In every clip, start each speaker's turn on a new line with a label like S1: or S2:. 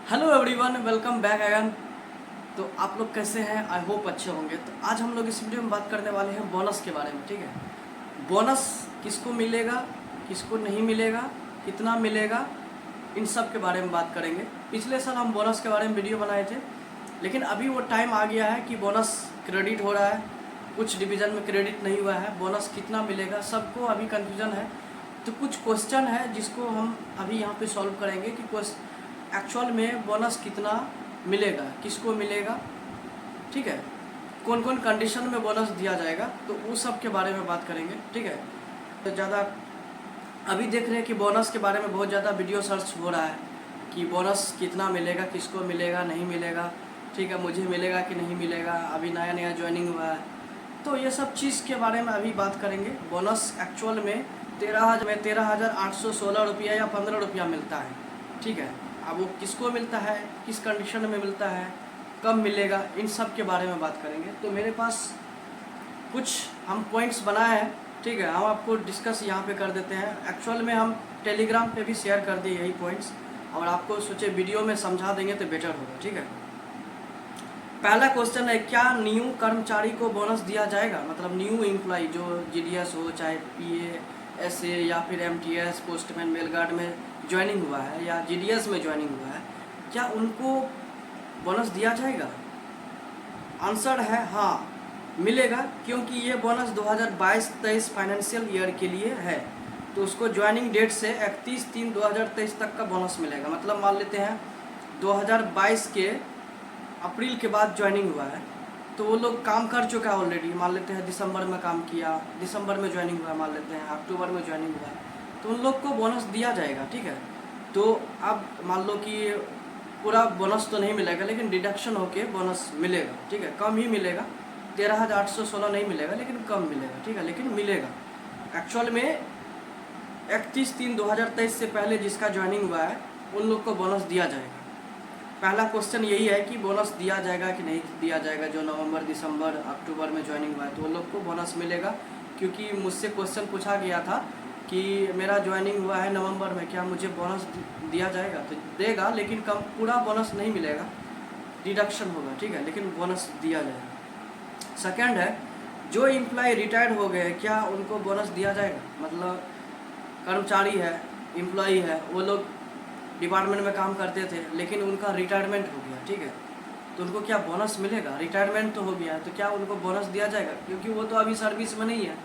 S1: Hello everyone, welcome back again. तो आप लोग कैसे हैं? आई होप अच्छे होंगे। तो आज हम लोग इस वीडियो में बात करने वाले हैं बोनस के बारे में। ठीक है, बोनस किसको मिलेगा, किसको नहीं मिलेगा, कितना मिलेगा, इन सब के बारे में बात करेंगे। पिछले साल हम बोनस के बारे में वीडियो बनाए थे, लेकिन अभी वो टाइम आ गया है कि बोनस क्रेडिट हो रहा है, कुछ डिवीज़न में क्रेडिट नहीं हुआ है। बोनस कितना मिलेगा सबको अभी कन्फ्यूजन है। तो कुछ क्वेश्चन है जिसको हम अभी यहाँ पे सॉल्व करेंगे कि एक्चुअल में बोनस कितना मिलेगा, किसको मिलेगा, ठीक है, कौन कौन कंडीशन में बोनस दिया जाएगा, तो उस सब के बारे में बात करेंगे। ठीक है, तो ज़्यादा अभी देख रहे हैं कि बोनस के बारे में बहुत ज़्यादा वीडियो सर्च हो रहा है कि बोनस कितना मिलेगा, किसको मिलेगा, नहीं मिलेगा, ठीक है, मुझे मिलेगा कि नहीं मिलेगा, अभी नया नया ज्वाइनिंग हुआ है। तो ये सब चीज़ के बारे में अभी बात करेंगे। बोनस एक्चुअल में 13,816 रुपया या 15 रुपया मिलता है। ठीक है, अब वो किसको मिलता है, किस कंडीशन में मिलता है, कब मिलेगा, इन सब के बारे में बात करेंगे। तो मेरे पास कुछ हम पॉइंट्स बनाए हैं, ठीक है, हम आपको डिस्कस यहाँ पे कर देते हैं। एक्चुअल में हम टेलीग्राम पे भी शेयर कर दिए यही पॉइंट्स, और आपको सोचे वीडियो में समझा देंगे तो बेटर होगा। ठीक है, पहला क्वेश्चन है, क्या न्यू कर्मचारी को बोनस दिया जाएगा? मतलब न्यू एम्प्लॉय जो जीडीएस हो, चाहे पीए, एसए या फिर एमटीएस, पोस्टमैन, मेलगार्ड में ज्वाइनिंग हुआ है या जीडीएस में ज्वाइनिंग हुआ है, क्या उनको बोनस दिया जाएगा? आंसर है हाँ, मिलेगा, क्योंकि ये बोनस 2022-23 फाइनेंशियल ईयर के लिए है। तो उसको ज्वाइनिंग डेट से 31/3/2023 तक का बोनस मिलेगा। मतलब मान लेते हैं 2022 के अप्रैल के बाद ज्वाइनिंग हुआ है, तो वो लोग काम कर चुका है ऑलरेडी। मान लेते हैं दिसंबर में काम किया, दिसंबर में ज्वाइनिंग हुआ, मान लेते हैं अक्टूबर में ज्वाइनिंग हुआ, तो उन लोग को बोनस दिया जाएगा। ठीक है, तो अब मान लो कि पूरा बोनस तो नहीं मिलेगा, लेकिन डिडक्शन होके बोनस मिलेगा। ठीक है, कम ही मिलेगा, 13,816 नहीं मिलेगा, लेकिन कम मिलेगा। ठीक है, लेकिन मिलेगा। एक्चुअल में 31/3/2023 से पहले जिसका ज्वाइनिंग हुआ है उन लोग को बोनस दिया जाएगा। पहला क्वेश्चन यही है कि बोनस दिया जाएगा कि नहीं दिया जाएगा। जो नवंबर, दिसंबर, अक्टूबर में ज्वाइनिंग हुआ है तो वो लोग को बोनस मिलेगा, क्योंकि मुझसे क्वेश्चन पूछा गया था कि मेरा ज्वाइनिंग हुआ है नवंबर में, क्या मुझे बोनस दिया जाएगा? तो देगा, लेकिन कम पूरा बोनस नहीं मिलेगा, डिडक्शन होगा। ठीक है, लेकिन बोनस दिया जाएगा। सेकेंड है, जो एम्प्लॉय रिटायर्ड हो गए क्या उनको बोनस दिया जाएगा? मतलब कर्मचारी है, एम्प्लॉय है, वो लोग डिपार्टमेंट में काम करते थे लेकिन उनका रिटायरमेंट हो गया, ठीक है, तो उनको क्या बोनस मिलेगा? रिटायरमेंट तो हो गया, तो क्या उनको बोनस दिया जाएगा? क्योंकि वो तो अभी सर्विस में नहीं है,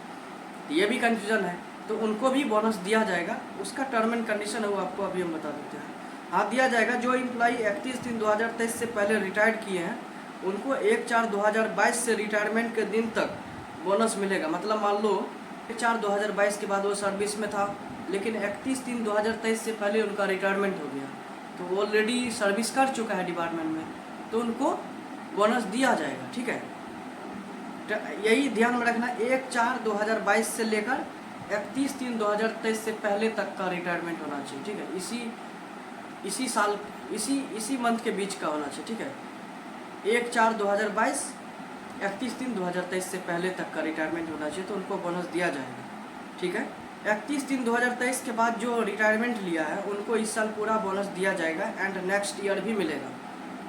S1: ये भी कन्फ्यूजन है। तो उनको भी बोनस दिया जाएगा, उसका टर्म एंड कंडीशन है वो आपको अभी हम बता देते हैं। हाँ, दिया जाएगा। जो एम्प्लॉई 31/3/2023 से पहले रिटायर्ड किए हैं उनको 1/4/2022 से रिटायरमेंट के दिन तक बोनस मिलेगा। मतलब मान लो 1/4/2022 के बाद वो सर्विस में था, लेकिन 31/3/2023 से पहले उनका रिटायरमेंट हो गया, तो वो ऑलरेडी सर्विस कर चुका है डिपार्टमेंट में, तो उनको बोनस दिया जाएगा। ठीक है, यही ध्यान में रखना, 1/4/2022 से लेकर 31/3/2023 से पहले तक का रिटायरमेंट होना चाहिए। ठीक है, इसी साल, इसी मंथ के बीच का होना चाहिए। ठीक है, 1/4/2022, 31/3/2023 से पहले तक का रिटायरमेंट होना चाहिए, तो उनको बोनस दिया जाएगा। ठीक है, 31/3/2023 के बाद जो रिटायरमेंट लिया है उनको इस साल पूरा बोनस दिया जाएगा एंड नेक्स्ट ईयर भी मिलेगा।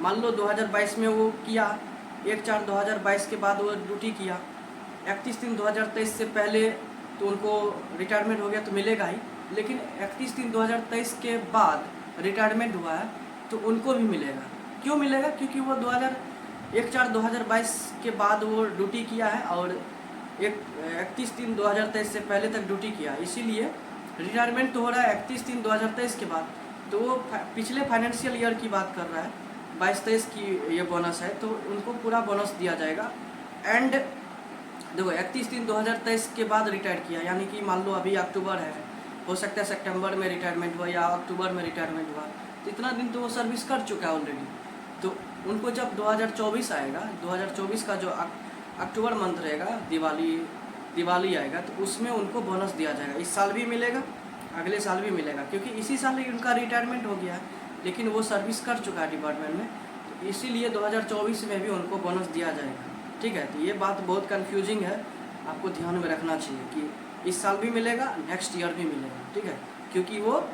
S1: मान लो 2022 में वो किया, 1/4/2022 के बाद वो ड्यूटी किया, 31/3/2023 से पहले तो उनको रिटायरमेंट हो गया तो मिलेगा ही, लेकिन 31/3/2023 के बाद रिटायरमेंट हुआ है तो उनको भी मिलेगा। क्यों मिलेगा? क्योंकि वो 1/4/2022 के बाद वो ड्यूटी किया है और 31/3/2023 से पहले तक ड्यूटी किया, इसीलिए रिटायरमेंट तो हो रहा है 31/3/2023 के बाद, तो वो पिछले फाइनेंशियल ईयर की बात कर रहा है, 22-23 की ये बोनस है, तो उनको पूरा बोनस दिया जाएगा। एंड देखो, 31/3/2023 के बाद रिटायर किया, यानी कि मान लो अभी अक्टूबर है, हो सकता है सितंबर में रिटायरमेंट हुआ या अक्टूबर में रिटायरमेंट हुआ, तो इतना दिन तो वो सर्विस कर चुका है ऑलरेडी। तो उनको जब 2024 आएगा, 2024 का जो अक्टूबर मंथ रहेगा, दिवाली आएगा, तो उसमें उनको बोनस दिया जाएगा। इस साल भी मिलेगा, अगले साल भी मिलेगा, क्योंकि इसी साल ही उनका रिटायरमेंट हो गया है, लेकिन वो सर्विस कर चुका है डिपार्टमेंट में, तो इसीलिए 2024 में भी उनको बोनस दिया जाएगा। ठीक है, तो ये बात बहुत कन्फ्यूजिंग है, आपको ध्यान में रखना चाहिए कि इस साल भी मिलेगा, नेक्स्ट ईयर भी मिलेगा। ठीक है, क्योंकि वो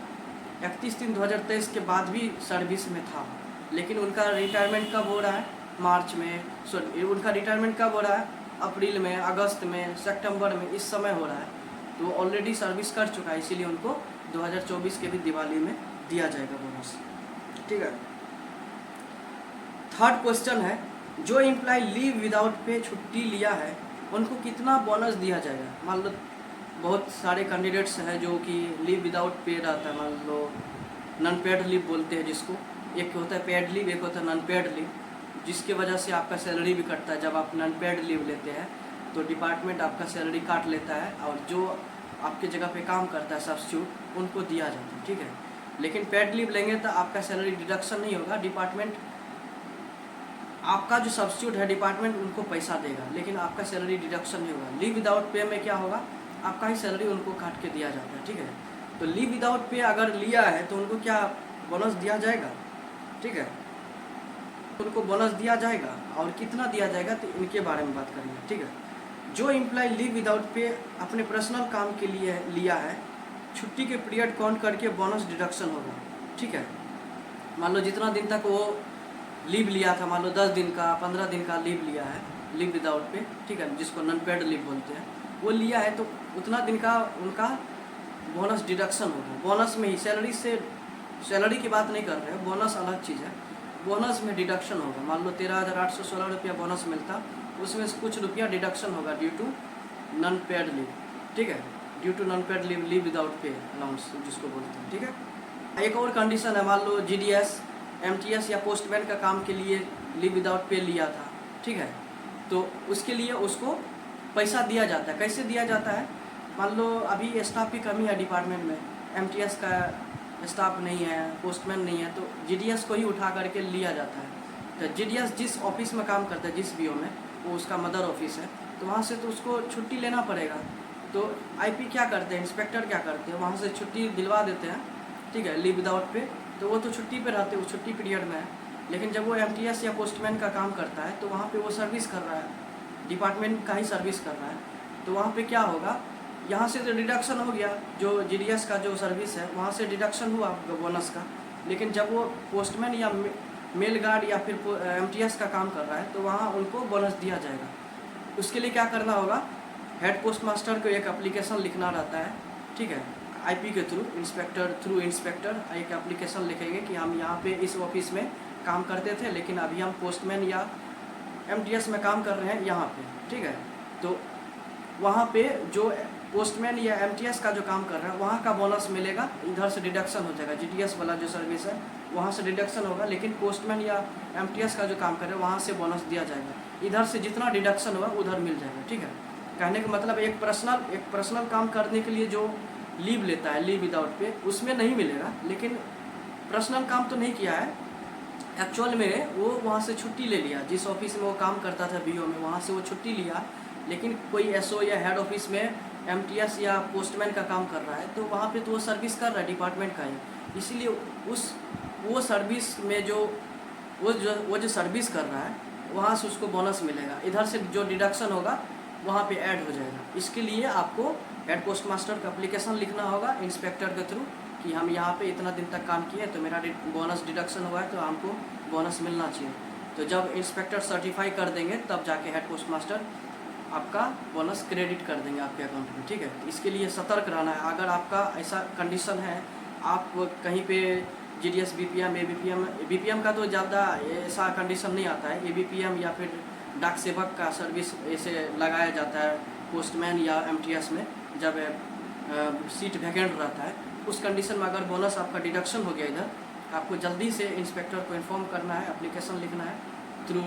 S1: 31/3/2023 के बाद भी सर्विस में था, लेकिन उनका रिटायरमेंट कब हो रहा है? मार्च में, सॉरी उनका रिटायरमेंट कब हो रहा है? अप्रैल में, अगस्त में, सितंबर में, इस समय हो रहा है। तो वो ऑलरेडी सर्विस कर चुका है, इसीलिए उनको 2024 के भी दिवाली में दिया जाएगा बोनस। ठीक है। थर्ड क्वेश्चन है, जो एम्प्लॉय लीव विदाउट पे छुट्टी लिया है उनको कितना बोनस दिया जाएगा? मान लो बहुत सारे कैंडिडेट्स हैं जो कि लीव विदाउट पे रहता है, मान लो नॉन पेड लीव बोलते हैं जिसको, एक होता है पेड लीव, एक होता है नॉन पेड लीव, जिसके वजह से आपका सैलरी भी कटता है। जब आप नॉन पेड लीव लेते हैं तो डिपार्टमेंट आपका सैलरी काट लेता है, और जो आपके जगह पे काम करता है सब्स्टिट्यूट, उनको दिया जाता है। ठीक है। लेकिन पेड लीव लेंगे तो आपका सैलरी डिडक्शन नहीं होगा, डिपार्टमेंट आपका जो सब्स्टिट्यूट है डिपार्टमेंट उनको पैसा देगा, लेकिन आपका सैलरी डिडक्शन नहीं होगा। लीव विदाउट पे में क्या होगा, आपका ही सैलरी उनको काट के दिया जाता है। ठीक है। तो लीव विदाउट पे अगर लिया है तो उनको क्या बोनस दिया जाएगा? ठीक है, उनको बोनस दिया जाएगा, और कितना दिया जाएगा तो इनके बारे में बात करेंगे। ठीक है। जो एम्प्लॉय लीव विदाउट पे अपने पर्सनल काम के लिए लिया है, छुट्टी के पीरियड काउंट करके बोनस डिडक्शन होगा। ठीक है। मान लो जितना दिन तक वो लीव लिया था, मान लो 10 दिन का, 15 दिन का लीव लिया है, लीव विदाउट पे, ठीक है, जिसको नॉन पेड लीव बोलते हैं, वो लिया है तो उतना दिन का उनका बोनस डिडक्शन होगा। बोनस में ही, सैलरी से, सैलरी की बात नहीं कर रहे हैं, बोनस अलग चीज़ है, बोनस में डिडक्शन होगा। मान लो 13,816 रुपया बोनस मिलता, उसमें से कुछ रुपया डिडक्शन होगा due to non paid leave. ठीक है, due to non paid leave, leave without pay allowance जिसको बोलते हैं। ठीक है। एक और कंडीशन है, मान लो GDS, MTS या पोस्टमैन का काम के लिए लीव विदाउट पे लिया था, ठीक है, तो उसके लिए उसको पैसा दिया जाता है। कैसे दिया जाता है? मान लो अभी स्टाफ की कमी है डिपार्टमेंट में, MTS का स्टाफ नहीं है, पोस्टमैन नहीं है, तो GDS को ही उठा करके लिया जाता है। तो GDS जिस ऑफिस में काम करता है, जिस BO में, वो उसका मदर ऑफिस है, तो वहाँ से तो उसको छुट्टी लेना पड़ेगा। तो IP क्या करते हैं, इंस्पेक्टर क्या करते हैं, वहाँ से छुट्टी दिलवा देते हैं। ठीक है, लीव विदाउट पे, तो वो तो छुट्टी पे रहते हैं, वो छुट्टी पीरियड में है। लेकिन जब वो MTS या पोस्टमैन का काम करता है तो वहाँ पे वो सर्विस कर रहा है, डिपार्टमेंट का ही सर्विस कर रहा है, तो वहाँ पे क्या होगा, यहाँ से तो डिडक्शन हो गया, जो GDS का जो सर्विस है वहाँ से डिडक्शन हुआ बोनस का। लेकिन जब वो पोस्टमैन या मेल गार्ड या फिर MTS का काम कर रहा है तो वहाँ उनको बोनस दिया जाएगा। उसके लिए क्या करना होगा, हेड पोस्ट मास्टर को एक एप्लीकेशन लिखना रहता है। ठीक है, IP के थ्रू, इंस्पेक्टर एक एप्लीकेशन लिखेंगे कि हम यहाँ पे इस ऑफिस में काम करते थे, लेकिन अभी हम पोस्टमैन या MTS में काम कर रहे हैं यहाँ पे। ठीक है, तो वहाँ पे जो पोस्टमैन या MTS का जो काम कर रहा है वहाँ का बोनस मिलेगा, इधर से डिडक्शन हो जाएगा। GDS वाला जो सर्विस है वहाँ से डिडक्शन होगा, लेकिन पोस्टमैन या MTS का जो काम कर रहे हैं वहाँ से बोनस दिया जाएगा। इधर से जितना डिडक्शन होगा उधर मिल जाएगा। ठीक है, कहने का मतलब एक पर्सनल काम करने के लिए जो लीव लेता है लीव विदाउट पे, उसमें नहीं मिलेगा, लेकिन पर्सनल काम तो नहीं किया है, एक्चुअल में वो वहाँ से छुट्टी ले लिया, जिस ऑफिस में वो काम करता था BO में, वहाँ से वो छुट्टी लिया, लेकिन कोई SO या हेड ऑफिस में MTS या पोस्टमैन का काम कर रहा है तो वहाँ पे तो वो सर्विस कर रहा है डिपार्टमेंट का ही, इसीलिए वो सर्विस में वो जो सर्विस कर रहा है वहाँ से उसको बोनस मिलेगा। इधर से जो डिडक्शन होगा वहाँ पे ऐड हो जाएगा। इसके लिए आपको हेड पोस्ट मास्टर का एप्लीकेशन लिखना होगा इंस्पेक्टर के थ्रू कि हम यहाँ पे इतना दिन तक काम किए तो मेरा बोनस डिडक्शन हुआ है तो हमको बोनस मिलना चाहिए। तो जब इंस्पेक्टर सर्टिफाई कर देंगे तब जाके हेड पोस्ट मास्टर आपका बोनस क्रेडिट कर देंगे आपके अकाउंट में। ठीक है, इसके लिए सतर्क रहना है। अगर आपका ऐसा कंडीशन है, आप कहीं पे GDS, BPM, BPM का तो ज़्यादा ऐसा कंडीशन नहीं आता है, ABPM या फिर डाक सेवक का सर्विस ऐसे लगाया जाता है पोस्टमैन या MTS में, जब सीट वैकेंट रहता है, उस कंडीशन में अगर बोनस आपका डिडक्शन हो गया इधर, आपको जल्दी से इंस्पेक्टर को इन्फॉर्म करना है, एप्लीकेशन लिखना है थ्रू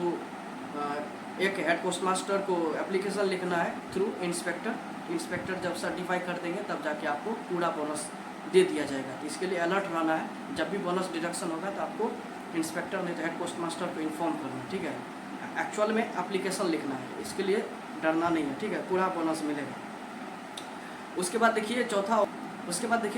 S1: एक हेड पोस्ट मास्टर को एप्लीकेशन लिखना है थ्रू इंस्पेक्टर जब सर्टिफाई कर देंगे तब जाके आपको पूरा बोनस दे दिया जाएगा। तो इसके लिए अलर्ट रहना है, जब भी बोनस डिडक्शन होगा तो आपको इंस्पेक्टर नहीं तो हेड पोस्ट मास्टर को इन्फॉर्म करना है। ठीक है, एक्चुअल में एप्लीकेशन लिखना है, इसके लिए डरना नहीं है। ठीक है, पूरा बोनस मिलेगा। उसके बाद देखिए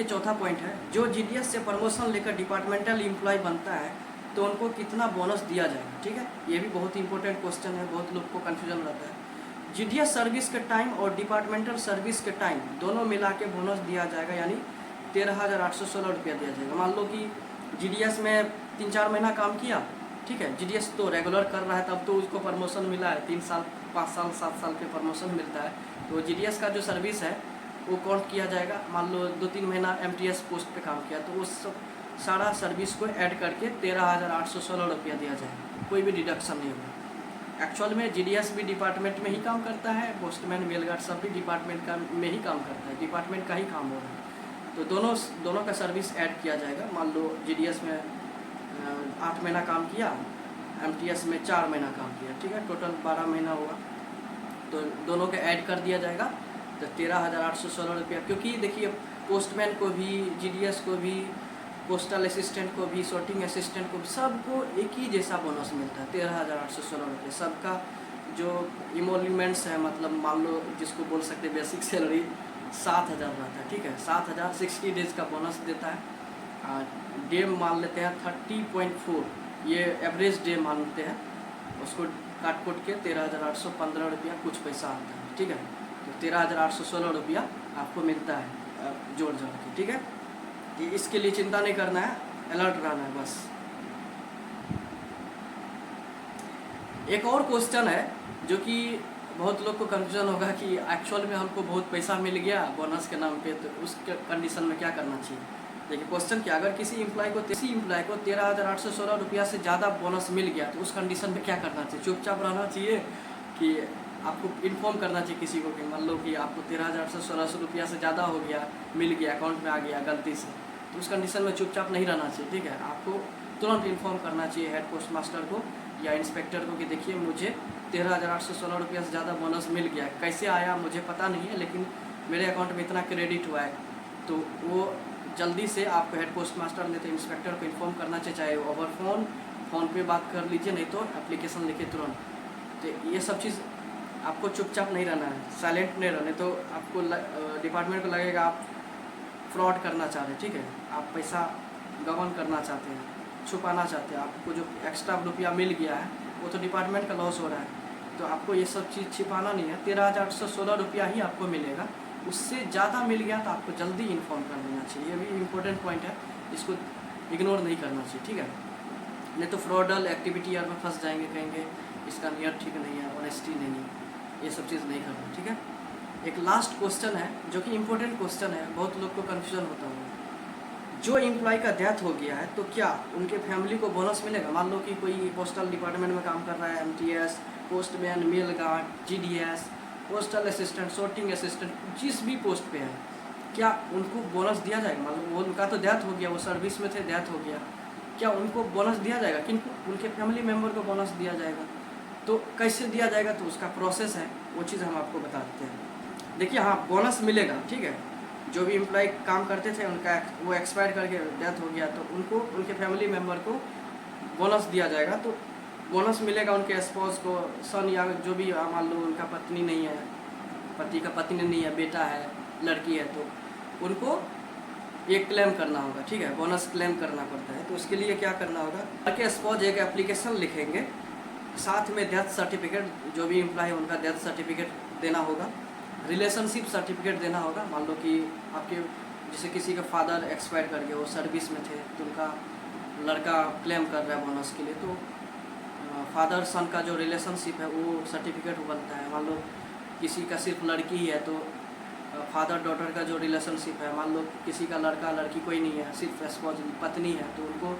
S1: चौथा पॉइंट है, जो GDS से प्रमोशन लेकर डिपार्टमेंटल एम्प्लॉय बनता है तो उनको कितना बोनस दिया जाएगा। ठीक है, ये भी बहुत इंपॉर्टेंट क्वेश्चन है, बहुत लोग को कन्फ्यूजन रहता है। GDS सर्विस के टाइम और डिपार्टमेंटल सर्विस के टाइम दोनों मिला के बोनस दिया जाएगा, यानी 13,816 रुपया दिया जाएगा। मान लो कि GDS में 3-4 महीना काम किया, ठीक है, GDS तो रेगुलर कर रहा है, तब तो उसको प्रमोशन मिला है, 3 साल 5 साल 7 साल पे प्रमोशन मिलता है। तो GDS का जो सर्विस है वो काउंट किया जाएगा। मान लो 2-3 महीना MTS पोस्ट पे काम किया, तो उस सारा सर्विस को ऐड करके 13,816 रुपया दिया जाएगा, कोई भी डिडक्शन नहीं होगा। एक्चुअल में GDS भी डिपार्टमेंट में ही काम करता है, पोस्टमैन मेल गार्ड सब भी डिपार्टमेंट का में ही काम करता है, डिपार्टमेंट का ही काम हो रहा है। तो दोनों का सर्विस ऐड किया जाएगा। मान लो GDS में 8 महीना काम किया, MTS में 4 महीना काम किया, ठीक है, टोटल 12 महीना हुआ, तो दोनों के ऐड कर दिया जाएगा। तो 13,816 रुपया, क्योंकि देखिए पोस्टमैन को भी, GDS को भी, पोस्टल असिस्टेंट को भी, सॉर्टिंग असिस्टेंट को भी, सबको एक ही जैसा बोनस मिलता है 13,816 रुपये। सबका जो इमोल्यूमेंट्स है, मतलब मान लो जिसको बोल सकते हैं बेसिक सैलरी 7,000 रहता है, ठीक है, 7,000 60 डेज का बोनस देता है। डे मान लेते हैं 30.4, ये एवरेज डे मानते हैं, उसको काट कोट के 13,815 रुपया कुछ पैसा आता है, ठीक है। तो 13,816 रुपया आपको मिलता है जोड़ जोड़ के, ठीक है। कि इसके लिए चिंता नहीं करना है, अलर्ट रहना है बस। एक और क्वेश्चन है जो कि बहुत लोग को कंफ्यूजन होगा कि एक्चुअल में हमको बहुत पैसा मिल गया बोनस के नाम पे, तो उस कंडीशन में क्या करना चाहिए। देखिए क्वेश्चन क्या, अगर किसी एम्प्लॉय को 13,816 रुपया से ज़्यादा बोनस मिल गया तो उस कंडीशन में क्या करना चाहिए। चुपचाप रहना चाहिए कि आपको इन्फॉर्म करना चाहिए किसी को कि मान लो कि आपको 13,816 रुपया से ज़्यादा हो गया, मिल गया, अकाउंट में आ गया गलती से, तो उस कंडीशन में चुपचाप नहीं रहना चाहिए, ठीक है। आपको तुरंत इन्फॉर्म करना चाहिए हेड पोस्ट मास्टर को या इंस्पेक्टर को कि देखिए मुझे 13,816 रुपया से ज़्यादा बोनस मिल गया, कैसे आया मुझे पता नहीं है, लेकिन मेरे अकाउंट में इतना क्रेडिट हुआ है। तो वो जल्दी से आपको हेड पोस्ट मास्टर ने तो इंस्पेक्टर को इन्फॉर्म करना चाहिए, चाहे ओवर फ़ोन पे बात कर लीजिए, नहीं तो एप्लीकेशन लिखे तुरंत। तो ये सब चीज़ आपको चुपचाप नहीं रहना है, साइलेंट नहीं रहना, तो आपको डिपार्टमेंट को लगेगा आप फ्रॉड करना चाह रहे हैं, ठीक है, आप पैसा गबन करना चाहते हैं, छुपाना चाहते हैं। आपको जो एक्स्ट्रा रुपया मिल गया है वो तो डिपार्टमेंट का लॉस हो रहा है, तो आपको ये सब चीज़ छिपाना नहीं है। 13,816 रुपया ही आपको मिलेगा, उससे ज़्यादा मिल गया तो आपको जल्दी इन्फॉर्म कर देना चाहिए। ये भी इम्पोर्टेंट पॉइंट है, इसको इग्नोर नहीं करना चाहिए, ठीक है, नहीं तो फ्रॉडल एक्टिविटी यार में फंस जाएंगे, कहेंगे इसका नियत ठीक नहीं है, ऑनेस्टी नहीं है, ये सब चीज़ नहीं करना, ठीक है। एक लास्ट क्वेश्चन है जो कि इम्पोर्टेंट क्वेश्चन है, बहुत लोग को कन्फ्यूजन होता है। जो एम्प्लॉय का डेथ हो गया है तो क्या उनके फैमिली को बोनस मिलेगा। मान लो कि कोई पोस्टल डिपार्टमेंट में काम कर रहा है, MTS, postman, mail guard, GDS, postal assistant, sorting assistant, जिस भी पोस्ट पे है, क्या उनको बोनस दिया जाएगा। मान लो वो उनका तो डेथ हो गया, वो सर्विस में थे, डेथ हो गया, क्या उनको बोनस दिया जाएगा, किनको, उनके फैमिली मेम्बर को बोनस दिया जाएगा। तो कैसे दिया जाएगा, तो उसका प्रोसेस है, वो चीज़ हम आपको बता देते हैं। देखिए हाँ, बोनस मिलेगा, ठीक है, जो भी एम्प्लॉय काम करते थे उनका वो एक्सपायर करके डेथ हो गया, तो उनको उनके फैमिली मेम्बर को बोनस दिया जाएगा। तो बोनस मिलेगा उनके स्पाउस को, सन या जो भी, मान लो उनका पत्नी नहीं है, पति का पत्नी नहीं है, बेटा है, लड़की है, तो उनको ये क्लेम करना होगा, ठीक है, बोनस क्लेम करना पड़ता है। तो उसके लिए क्या करना होगा, उनके स्पाउस एक एप्लीकेशन लिखेंगे, साथ में डेथ सर्टिफिकेट, जो भी एम्प्लॉय है उनका डेथ सर्टिफिकेट देना होगा, रिलेशनशिप सर्टिफिकेट देना होगा। मान लो कि आपके जैसे किसी का फादर एक्सपायर कर गया, वो सर्विस में थे, तो उनका लड़का क्लेम कर रहा है बोनस के लिए, तो फादर सन का जो रिलेशनशिप है वो सर्टिफिकेट बनता है। मान लो किसी का सिर्फ लड़की ही है तो फादर डॉटर का जो रिलेशनशिप है, मान लो किसी का लड़का लड़की कोई नहीं है, सिर्फ स्पाउस पत्नी है, तो उनको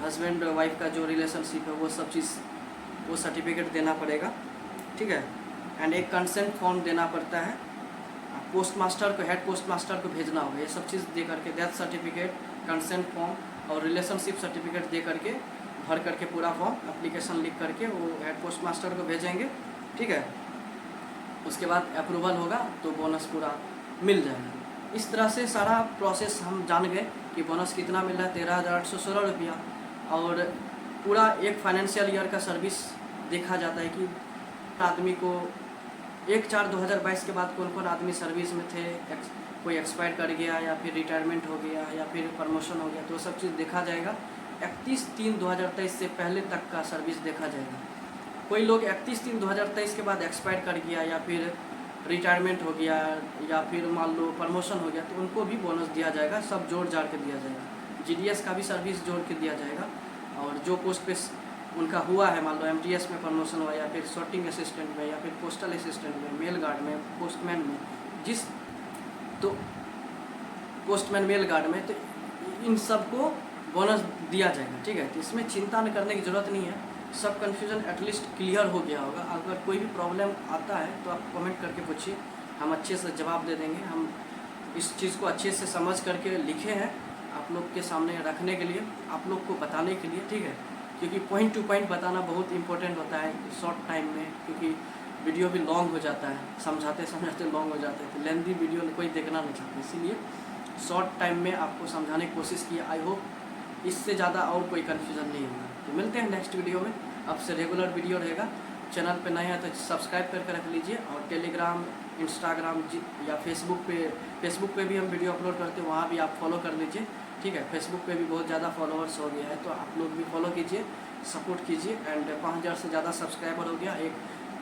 S1: हस्बैंड वाइफ का जो रिलेशनशिप है वो सब चीज़, वो सर्टिफिकेट देना पड़ेगा, ठीक है। एंड एक कंसेंट फॉर्म देना पड़ता है, पोस्ट मास्टर को, हेड पोस्ट मास्टर को भेजना होगा। ये सब चीज़ दे करके डेथ सर्टिफिकेट, कंसेंट फॉर्म और रिलेशनशिप सर्टिफिकेट दे करके, भर करके पूरा फॉर्म एप्लीकेशन लिख करके वो हेड पोस्ट मास्टर को भेजेंगे, ठीक है। उसके बाद अप्रूवल होगा तो बोनस पूरा मिल जाएगा। इस तरह से सारा प्रोसेस हम जान गए कि बोनस कितना मिल रहा है, 13,816 रुपया। और पूरा एक फाइनेंशियल ईयर का सर्विस देखा जाता है कि आदमी को 1/4/2022 के बाद कौन कौन आदमी सर्विस में थे, कोई एक्सपायर कर गया या फिर रिटायरमेंट हो गया या फिर प्रमोशन हो गया, तो सब चीज़ देखा जाएगा। 31/3/2023 से पहले तक का सर्विस देखा जाएगा। कोई लोग 31/3/2023 के बाद एक्सपायर कर गया या फिर रिटायरमेंट हो गया या फिर मान लो प्रमोशन हो गया, तो उनको भी बोनस दिया जाएगा, सब जोड़ जाड़ के दिया जाएगा। GDS का भी सर्विस जोड़ के दिया जाएगा। और जो पोस्ट पे उनका हुआ है, मान लो MTS में प्रमोशन हुआ, या फिर सॉर्टिंग असिस्टेंट में, या फिर पोस्टल असिस्टेंट में, मेल गार्ड में, पोस्टमैन में, तो पोस्टमैन मेल गार्ड में, तो इन सबको बोनस दिया जाएगा, ठीक है। तो इसमें चिंता न करने की ज़रूरत नहीं है, सब कन्फ्यूज़न एटलीस्ट क्लियर हो गया होगा। अगर कोई भी प्रॉब्लम आता है तो आप कमेंट करके पूछिए, हम अच्छे से जवाब दे देंगे। हम इस चीज़ को अच्छे से समझ करके लिखे हैं आप लोग के सामने रखने के लिए, आप लोग को बताने के लिए, ठीक है। क्योंकि पॉइंट टू पॉइंट बताना बहुत इंपॉर्टेंट होता है शॉर्ट टाइम में, क्योंकि वीडियो भी लॉन्ग हो जाता है, समझाते समझाते लॉन्ग हो जाते हैं, तो लेंदी वीडियो कोई देखना नहीं चाहता, इसीलिए शॉर्ट टाइम में आपको समझाने की कोशिश की। आई होप इससे ज़्यादा और कोई कन्फ्यूज़न नहीं होगा। तो मिलते हैं नेक्स्ट वीडियो में, अब से रेगुलर वीडियो रहेगा। चैनल पे नए हैं तो सब्सक्राइब करके रख लीजिए, और टेलीग्राम, इंस्टाग्राम या फेसबुक पे भी हम वीडियो अपलोड करते हैं, वहाँ भी आप फॉलो कर लीजिए, ठीक है। फेसबुक पे भी बहुत ज़्यादा फॉलोअर्स हो गया है, तो आप लोग भी फॉलो कीजिए, सपोर्ट कीजिए। एंड 5000 से ज़्यादा सब्सक्राइबर हो गया,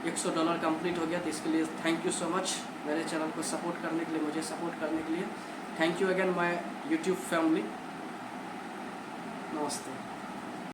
S1: $100 कंप्लीट हो गया, तो इसके लिए थैंक यू सो मच मेरे चैनल को सपोर्ट करने के लिए, मुझे सपोर्ट करने के लिए। Thank you again my YouTube family. नमस्ते।